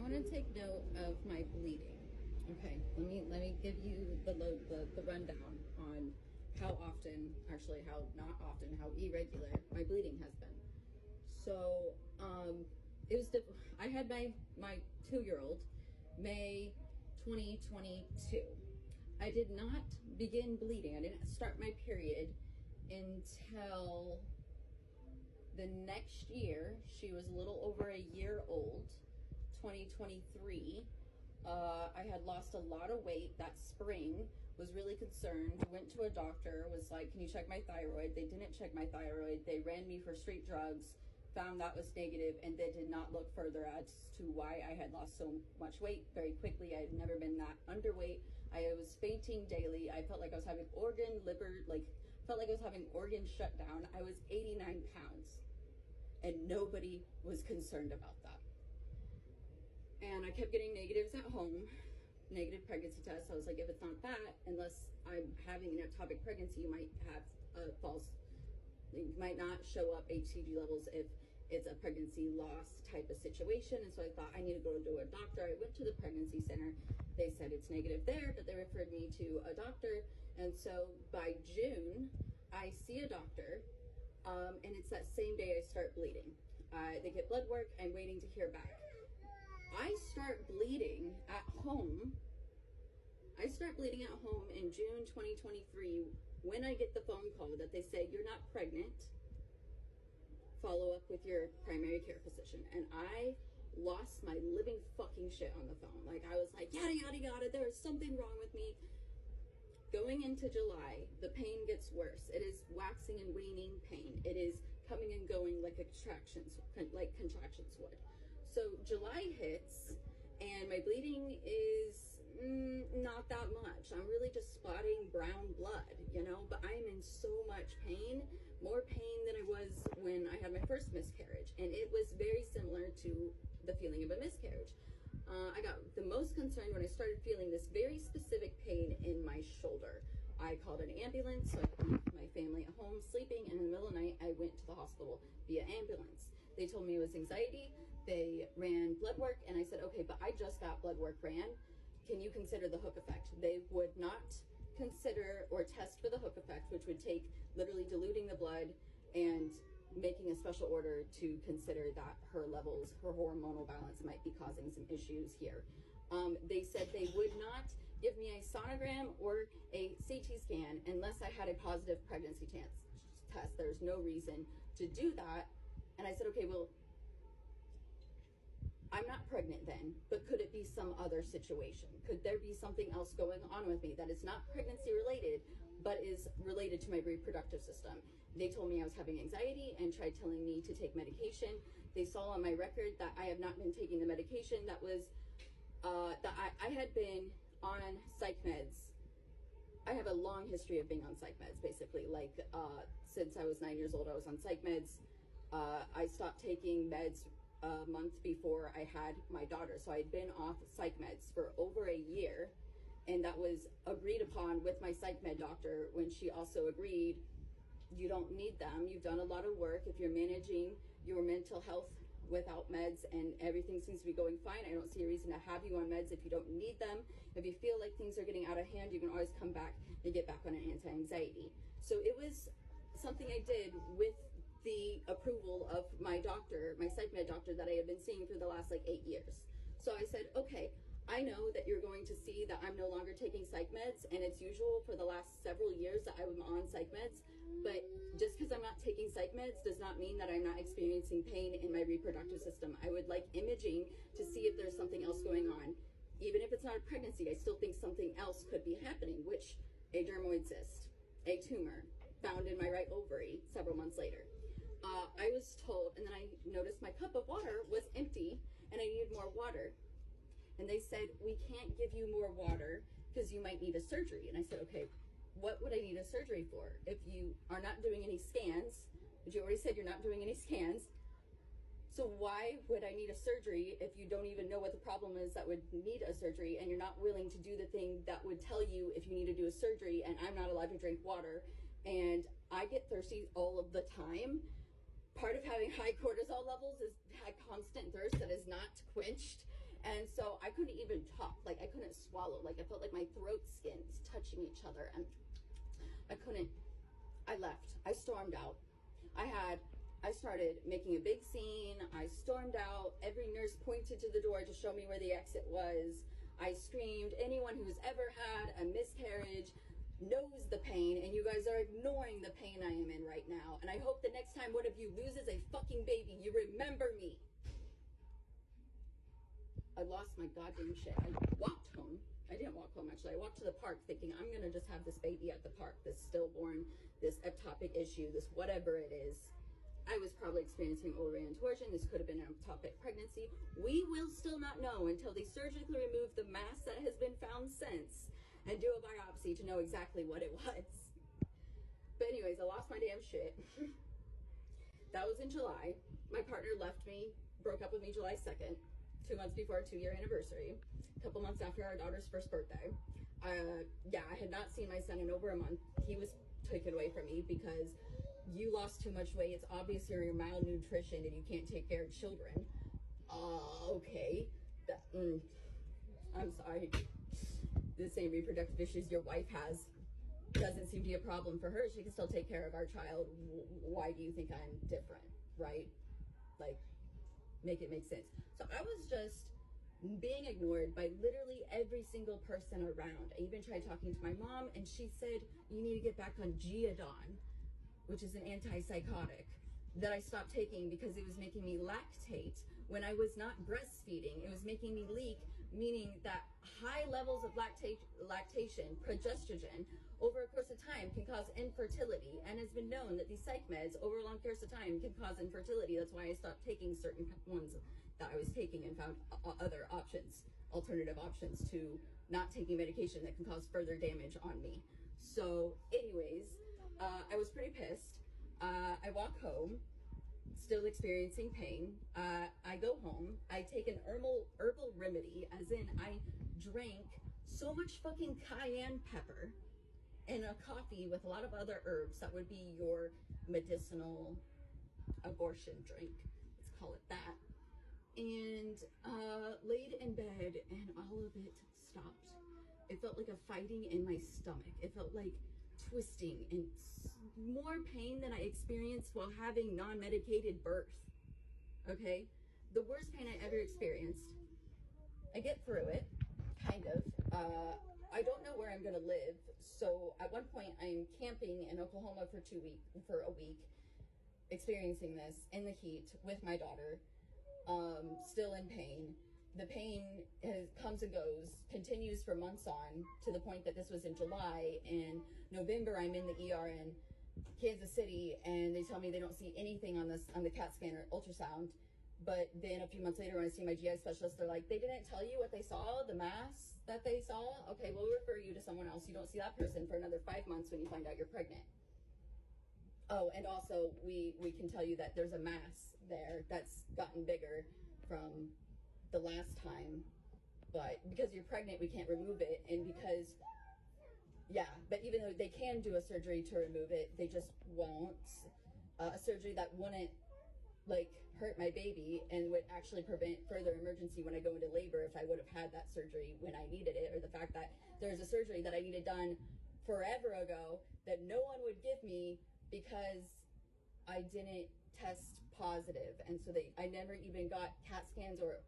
want to take note of my bleeding. Okay, let me give you the rundown on how often, actually how not often, how irregular my bleeding has been. So it was I had my 2-year-old May 2022. I did not begin bleeding. I didn't start my period until the next year. She was a little over a year old, 2023. I had lost a lot of weight that spring, was really concerned, went to a doctor, was like, can you check my thyroid? They didn't check my thyroid. They ran me for street drugs, found that was negative, and they did not look further as to why I had lost so much weight very quickly. I had never been that underweight. I was fainting daily. I felt like I was having felt like I was having organ shutdown. I was 89 pounds and nobody was concerned about that. And I kept getting negatives at home, negative pregnancy tests. I was like, if it's not that, unless I'm having an ectopic pregnancy, you might have you might not show up HCG levels if it's a pregnancy loss type of situation. And so I thought I need to go to a doctor. I went to the pregnancy center. They said it's negative there, but they referred me to a doctor. And so by June, I see a doctor, and it's that same day I start bleeding. They get blood work. I'm waiting to hear back. I start bleeding at home. I start bleeding at home in June 2023 when I get the phone call that they say, you're not pregnant. Follow up with your primary care physician. And I lost my living fucking shit on the phone. Like, I was like, yada, yada, yada, there's something wrong with me. Going into July, the pain gets worse. It is waxing and waning pain. It is coming and going like contractions would. So July hits and my bleeding is not that much. I'm really just spotting brown blood, you know, but I'm in so much pain, more pain than I was when I had my first miscarriage. And it was very similar to the feeling of a miscarriage. I got the most concerned when I started feeling this very specific pain in my shoulder. I called an ambulance so I could leave my family at home sleeping, and in the middle of the night I went to the hospital via ambulance. They told me it was anxiety. They ran blood work, and I said, okay, but I just got blood work ran. Can you consider the hook effect? They would not consider or test for the hook effect, which would take literally diluting the blood and making a special order to consider that her levels, her hormonal balance might be causing some issues here. They said they would not give me a sonogram or a CT scan unless I had a positive pregnancy test. There's no reason to do that. And I said, okay, well, I'm not pregnant then, but could it be some other situation? Could there be something else going on with me that is not pregnancy related, but is related to my reproductive system? They told me I was having anxiety and tried telling me to take medication. They saw on my record that I have not been taking the medication. That was, that I had been on psych meds. I have a long history of being on psych meds, basically. Like, since I was 9 years old, I was on psych meds. I stopped taking meds a month before I had my daughter. So I'd been off psych meds for over a year, and that was agreed upon with my psych med doctor when she also agreed, you don't need them. You've done a lot of work. If you're managing your mental health without meds and everything seems to be going fine, I don't see a reason to have you on meds if you don't need them. If you feel like things are getting out of hand, you can always come back and get back on an anti-anxiety. So it was something I did with the approval of my doctor, my psych med doctor that I had been seeing for the last like 8 years. So I said, okay, I know that you're going to see that I'm no longer taking psych meds, and it's usual for the last several years that I'm on psych meds, but just because I'm not taking psych meds does not mean that I'm not experiencing pain in my reproductive system. I would like imaging to see if there's something else going on. Even if it's not a pregnancy, I still think something else could be happening, which a dermoid cyst, a tumor found in my right ovary several months later. I was told, and then I noticed my cup of water was empty and I needed more water. And they said, we can't give you more water because you might need a surgery. And I said, okay, what would I need a surgery for? If you are not doing any scans, but you already said you're not doing any scans, so why would I need a surgery if you don't even know what the problem is that would need a surgery, and you're not willing to do the thing that would tell you if you need to do a surgery, and I'm not allowed to drink water, and I get thirsty all of the time. Part of having high cortisol levels is a constant thirst that is not quenched. And so I couldn't even talk. Like, I couldn't swallow. Like, I felt like my throat skins touching each other, and I couldn't. I left. I stormed out. I started making a big scene. I stormed out. Every nurse pointed to the door to show me where the exit was. I screamed. Anyone who's ever had a miscarriage knows the pain, and you guys are ignoring the pain I am in right now. And I hope the next time one of you loses a fucking baby, you remember me. I lost my goddamn shit. I walked home. I didn't walk home, actually. I walked to the park thinking, I'm going to just have this baby at the park, this stillborn, this ectopic issue, this whatever it is. I was probably experiencing ovarian torsion. This could have been an ectopic pregnancy. We will still not know until they surgically remove the mass that has been found since and do a biopsy to know exactly what it was. But anyways, I lost my damn shit. That was in July. My partner left me, broke up with me July 2nd. 2 months before our 2-year anniversary, a couple months after our daughter's first birthday. Yeah, I had not seen my son in over a month. He was taken away from me because you lost too much weight. It's obvious you're malnutrition and you can't take care of children. Okay. I'm sorry. The same reproductive issues your wife has doesn't seem to be a problem for her. She can still take care of our child. Why do you think I'm different, right? Like, make it make sense. So I was just being ignored by literally every single person around. I even tried talking to my mom, and she said, you need to get back on Geodon, which is an antipsychotic that I stopped taking because it was making me lactate when I was not breastfeeding. It was making me leak, meaning that high levels of lactation, progestogen, over a course of time can cause infertility, and it's been known that these psych meds over a long course of time can cause infertility. That's why I stopped taking certain ones that I was taking and found other options, alternative options to not taking medication that can cause further damage on me. So anyways, I was pretty pissed. I walk home, still experiencing pain. I go home. I take an herbal remedy, as in I drank so much fucking cayenne pepper in a coffee with a lot of other herbs that would be your medicinal abortion drink. Let's call it that. And laid in bed, and all of it stopped. It felt like a fighting in my stomach. It felt like twisting and more pain than I experienced while having non-medicated birth. Okay? The worst pain I ever experienced. I get through it, kind of. I don't know where I'm gonna live, so at one point I'm camping in Oklahoma for a week, experiencing this in the heat with my daughter, still in pain. The pain comes and goes, continues for months on, to the point that this was in July. In November, I'm in the ER in Kansas City, and they tell me they don't see anything on the CAT scan or ultrasound. But then a few months later, when I see my GI specialist, they're like, they didn't tell you what they saw, the mass that they saw? Okay, we'll refer you to someone else. You don't see that person for another 5 months when you find out you're pregnant. Oh, and also, we can tell you that there's a mass there that's gotten bigger from the last time, but because you're pregnant, we can't remove it. And because, yeah, but even though they can do a surgery to remove it, they just won't. A surgery that wouldn't, like, hurt my baby and would actually prevent further emergency when I go into labor if I would have had that surgery when I needed it, or the fact that there's a surgery that I needed done forever ago that no one would give me because I didn't test positive. And so I never even got CAT scans or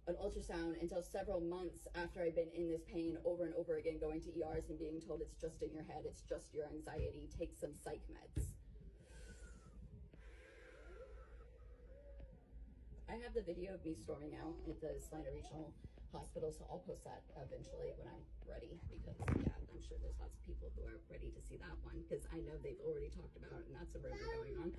an ultrasound until several months after I'd been in this pain over and over again, going to ERs and being told it's just in your head, it's just your anxiety, take some psych meds. I have the video of me storming out at the Salina Regional Hospital, so I'll post that eventually when I'm ready, because yeah, I'm sure there's lots of people who are ready to see that one, because I know they've already talked about it and that's a rumor going on.